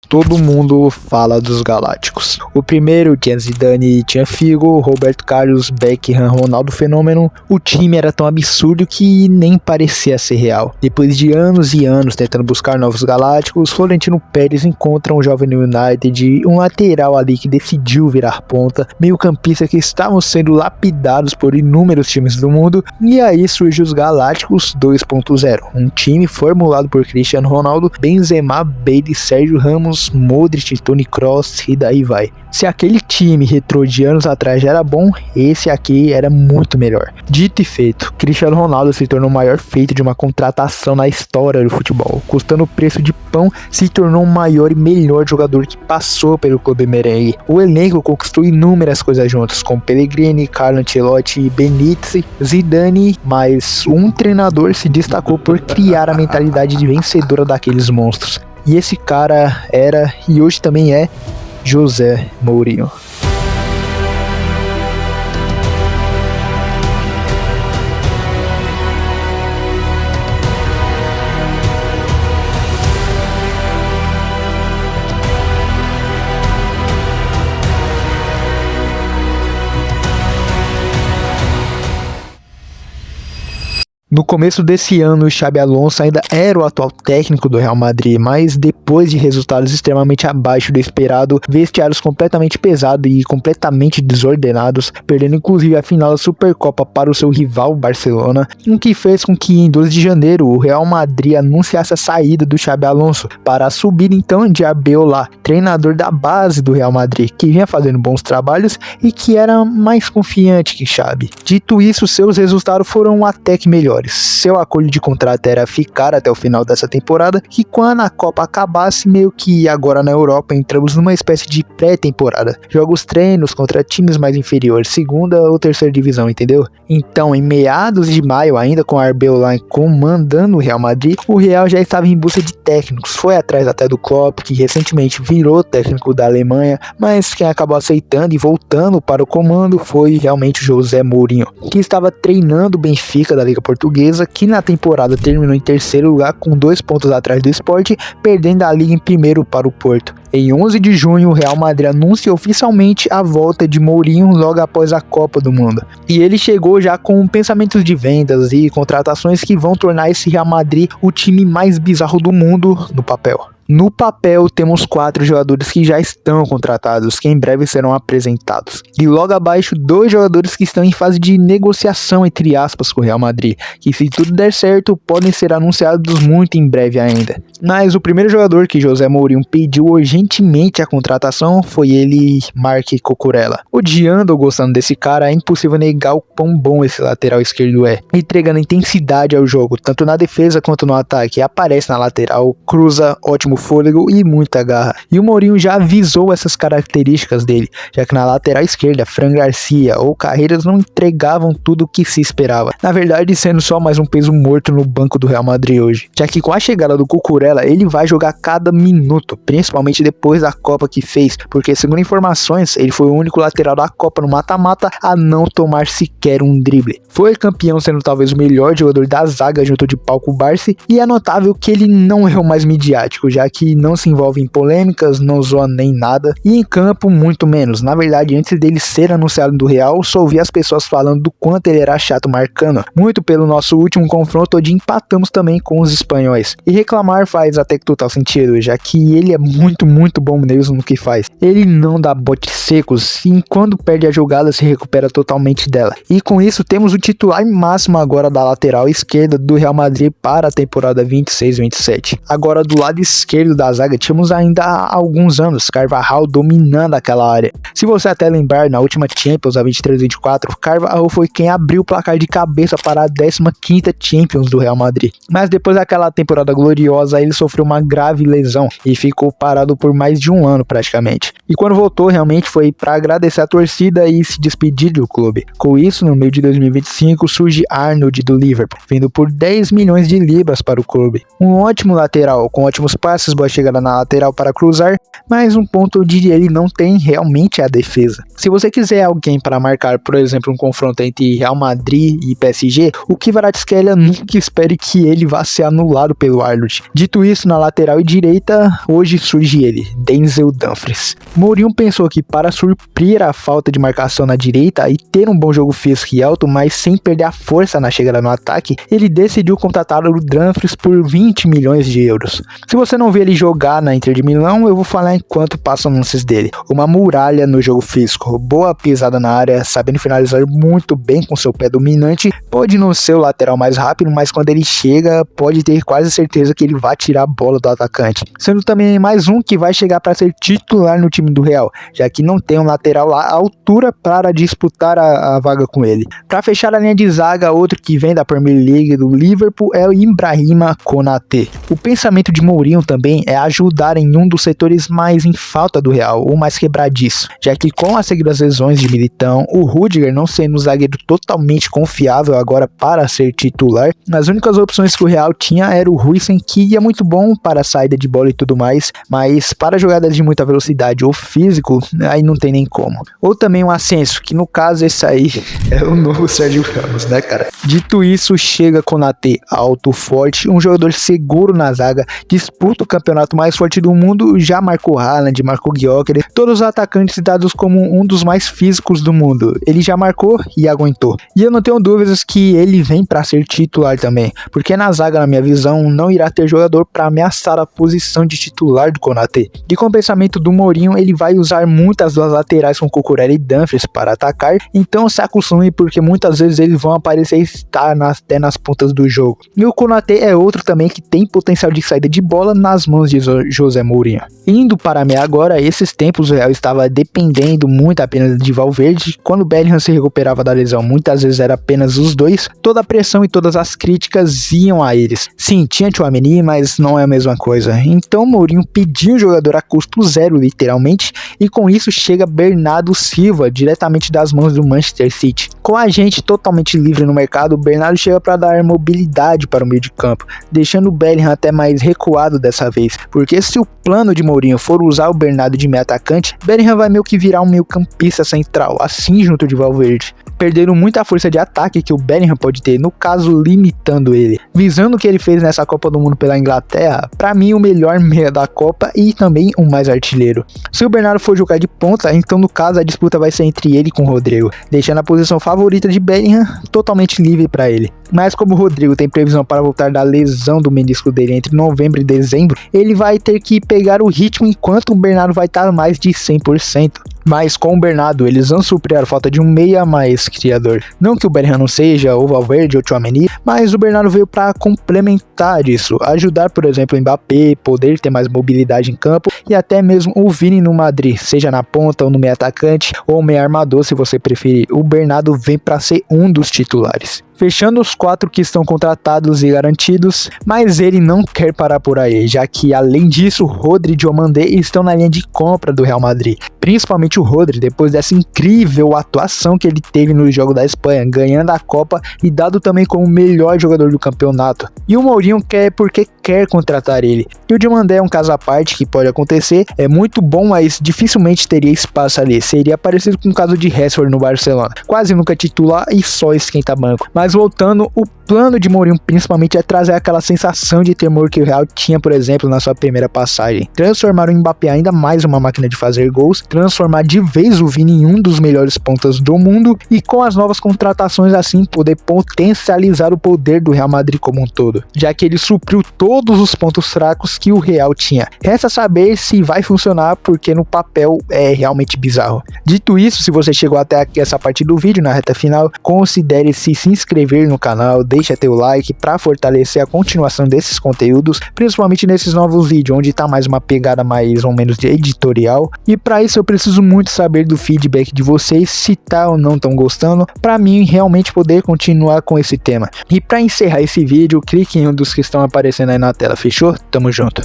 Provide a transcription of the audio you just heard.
Todo mundo fala dos Galácticos. O primeiro tinha Zidane, tinha Figo, Roberto Carlos, Beckham, Ronaldo Fenômeno. O time era tão absurdo que nem parecia ser real. Depois de anos e anos tentando buscar novos Galácticos, Florentino Pérez encontra um jovem no United, um lateral ali que decidiu virar ponta, meio-campista que estavam sendo lapidados por inúmeros times do mundo, e aí surge os Galácticos 2.0, um time formulado por Cristiano Ronaldo, Benzema, Bale, Sérgio Ramos, Modric, Toni Kroos e daí vai. Se aquele time retrô de anos atrás já era bom, esse aqui era muito melhor. Dito e feito, Cristiano Ronaldo se tornou o maior feito de uma contratação na história do futebol. Custando o preço de pão, se tornou o maior e melhor jogador que passou pelo clube merengue. O elenco conquistou inúmeras coisas juntos, com Pellegrini, Carlo Ancelotti, Benítez, Zidane, mas um treinador se destacou por criar a mentalidade de vencedora daqueles monstros. E esse cara era, e hoje também é, José Mourinho. No começo desse ano, o Xabi Alonso ainda era o atual técnico do Real Madrid, mas depois de resultados extremamente abaixo do esperado, vestiários completamente pesados e completamente desordenados, perdendo inclusive a final da Supercopa para o seu rival Barcelona, o que fez com que em 12 de janeiro o Real Madrid anunciasse a saída do Xabi Alonso para subir então de Arbeloa, treinador da base do Real Madrid, que vinha fazendo bons trabalhos e que era mais confiante que Xabi. Dito isso, seus resultados foram até que melhores. Seu acordo de contrato era ficar até o final dessa temporada, que quando a Copa acabasse, meio que agora na Europa entramos numa espécie de pré-temporada. Jogos treinos contra times mais inferiores, segunda ou terceira divisão, entendeu? Então, em meados de maio, ainda com Arbeloa comandando o Real Madrid, o Real já estava em busca de técnicos. Foi atrás até do Klopp, que recentemente virou técnico da Alemanha, mas quem acabou aceitando e voltando para o comando foi realmente o José Mourinho, que estava treinando o Benfica da Liga Portuguesa, que na temporada terminou em terceiro lugar com 2 pontos atrás do Sport, perdendo a Liga em primeiro para o Porto. Em 11 de junho, o Real Madrid anuncia oficialmente a volta de Mourinho logo após a Copa do Mundo. E ele chegou já com pensamentos de vendas e contratações que vão tornar esse Real Madrid o time mais bizarro do mundo no papel. No papel, temos 4 jogadores que já estão contratados, que em breve serão apresentados. E logo abaixo, 2 jogadores que estão em fase de negociação, entre aspas, com o Real Madrid, que se tudo der certo, podem ser anunciados muito em breve ainda. Mas o primeiro jogador que José Mourinho pediu urgentemente a contratação foi ele, Marc Cucurella. Odiando ou gostando desse cara, é impossível negar o quão bom esse lateral esquerdo é, entregando intensidade ao jogo, tanto na defesa quanto no ataque. Aparece na lateral, cruza, ótimo fôlego e muita garra. E o Mourinho já avisou essas características dele, já que na lateral esquerda, Fran Garcia ou Carreiras não entregavam tudo o que se esperava. Na verdade, sendo só mais um peso morto no banco do Real Madrid hoje. Já que com a chegada do Cucurella, ele vai jogar cada minuto, principalmente depois da Copa que fez, porque segundo informações, ele foi o único lateral da Copa no mata-mata a não tomar sequer um drible. Foi campeão sendo talvez o melhor jogador da zaga junto de Pau Cubarsí, e é notável que ele não é o mais midiático, já que não se envolve em polêmicas, não zoa nem nada, e em campo muito menos. Na verdade, antes dele ser anunciado do Real, só ouvi as pessoas falando do quanto ele era chato marcando, muito pelo nosso último confronto onde empatamos também com os espanhóis. E reclamar faz até que total sentido, já que ele é muito bom mesmo no que faz. Ele não dá botes secos e quando perde a jogada se recupera totalmente dela. E com isso temos o titular máximo agora da lateral esquerda do Real Madrid para a temporada 26-27. Agora do lado esquerdo da zaga tínhamos ainda há alguns anos Carvajal dominando aquela área. Se você até lembrar, na última Champions, a 23-24, Carvajal foi quem abriu o placar de cabeça para a 15ª Champions do Real Madrid. Mas depois daquela temporada gloriosa, ele sofreu uma grave lesão e ficou parado por mais de um ano praticamente. E quando voltou, realmente foi para agradecer a torcida e se despedir do clube. Com isso, no meio de 2025, surge Arnold do Liverpool, vindo por 10 milhões de libras para o clube. Um ótimo lateral, com ótimos passes passes, boa chegada na lateral para cruzar, mas um ponto onde ele não tem realmente a defesa. Se você quiser alguém para marcar, por exemplo, um confronto entre Real Madrid e PSG, o Kvaratskhelia nunca espere que ele vá ser anulado pelo Arnold. Dito isso, na lateral e direita, hoje surge ele, Denzel Dumfries. Mourinho pensou que para suprir a falta de marcação na direita e ter um bom jogo físico e alto, mas sem perder a força na chegada no ataque, ele decidiu contratar o Dumfries por 20 milhões de euros. Se você não vê ele jogar na Inter de Milão, eu vou falar enquanto passam anúncios dele. Uma muralha no jogo físico, boa pisada na área, sabendo finalizar muito bem com seu pé dominante, pode não ser o lateral mais rápido, mas quando ele chega, pode ter quase certeza que ele vai tirar a bola do atacante. Sendo também mais um que vai chegar para ser titular no time do Real, já que não tem um lateral à altura para disputar a vaga com ele. Para fechar a linha de zaga, outro que vem da Premier League do Liverpool é o Ibrahima Konaté. O pensamento de Mourinho também é ajudar em um dos setores mais em falta do Real, o mais quebradiço, já que com as seguidas lesões de Militão, o Rudiger não sendo um zagueiro totalmente confiável agora para ser titular, as únicas opções que o Real tinha era o Huijsen, que ia muito bom para a saída de bola e tudo mais, mas para jogadas de muita velocidade ou físico, aí não tem nem como. Ou também um Asensio, que no caso esse aí é o novo Sérgio Ramos, né, cara? Dito isso, chega Konaté, alto, forte, um jogador seguro na zaga, disputa o campeonato mais forte do mundo, já marcou Haaland, marcou Gyökeres, todos os atacantes dados como um dos mais físicos do mundo. Ele já marcou e aguentou. E eu não tenho dúvidas que ele vem para ser titular também, porque na zaga, na minha visão, não irá ter jogador para ameaçar a posição de titular do Konaté. De compensamento do Mourinho, ele vai usar muitas das laterais com Cucurella e Dumfries para atacar, então se acostume porque muitas vezes eles vão aparecer e estar até nas pontas do jogo. E o Konaté é outro também que tem potencial de saída de bola nas mãos de José Mourinho. Indo para mim agora, esses tempos o Real estava dependendo muito apenas de Valverde. Quando o Bellingham se recuperava da lesão, muitas vezes era apenas os dois, toda a pressão e todas as críticas iam a eles. Sim, tinha Tchouaméni, mas não é a mesma coisa. Então Mourinho pediu um jogador a custo zero, literalmente, e com isso chega Bernardo Silva, diretamente das mãos do Manchester City. Com a gente totalmente livre no mercado, o Bernardo chega para dar mobilidade para o meio de campo, deixando o Bellingham até mais recuado dessa vez, porque se o plano de Mourinho for usar o Bernardo de meio atacante, Bellingham vai meio que virar um meio campista central, assim junto de Valverde, perdendo muita força de ataque que o Bellingham pode ter, no caso limitando ele. Visando o que ele fez nessa Copa do Mundo pela Inglaterra, para mim o melhor meia da Copa e também o mais artilheiro. Se o Bernardo for jogar de ponta, então no caso a disputa vai ser entre ele com o Rodrigo, deixando a posição favorita de Bellingham totalmente livre para ele. Mas como o Rodrigo tem previsão para voltar da lesão do menisco dele entre novembro e dezembro, ele vai ter que pegar o ritmo enquanto o Bernardo vai estar mais de 100%. Mas com o Bernardo, eles vão suprir a falta de um meia mais criador. Não que o Bellingham não seja o Valverde ou o Tchouaméni, mas o Bernardo veio para complementar isso, ajudar, por exemplo, o Mbappé, poder ter mais mobilidade em campo e até mesmo o Vini no Madrid, seja na ponta ou no meio atacante ou meio armador, se você preferir. O Bernardo vem para ser um dos titulares. Fechando os 4 que estão contratados e garantidos, mas ele não quer parar por aí, já que além disso, Rodri e Diomandé estão na linha de compra do Real Madrid. Principalmente o Rodri, depois dessa incrível atuação que ele teve no jogo da Espanha, ganhando a Copa e dado também como o melhor jogador do campeonato. E o Mourinho quer porque quer contratar ele. E o Diomandé é um caso à parte que pode acontecer, é muito bom, mas dificilmente teria espaço ali. Seria parecido com o caso de Rashford no Barcelona, quase nunca titular e só esquenta banco. Mas voltando, o plano de Mourinho principalmente é trazer aquela sensação de temor que o Real tinha, por exemplo, na sua primeira passagem. Transformar o Mbappé ainda mais uma máquina de fazer gols, transformar de vez o Vini em um dos melhores pontas do mundo e com as novas contratações assim poder potencializar o poder do Real Madrid como um todo, já que ele supriu todos os pontos fracos que o Real tinha. Resta saber se vai funcionar, porque no papel é realmente bizarro. Dito isso, se você chegou até aqui essa parte do vídeo, na reta final, considere se inscrever no canal, deixa teu like para fortalecer a continuação desses conteúdos, principalmente nesses novos vídeos, onde tá mais uma pegada mais ou menos de editorial. E para isso eu preciso muito saber do feedback de vocês, se tá ou não tão gostando, para mim realmente poder continuar com esse tema. E para encerrar esse vídeo, clique em um dos que estão aparecendo aí na tela, fechou? Tamo junto!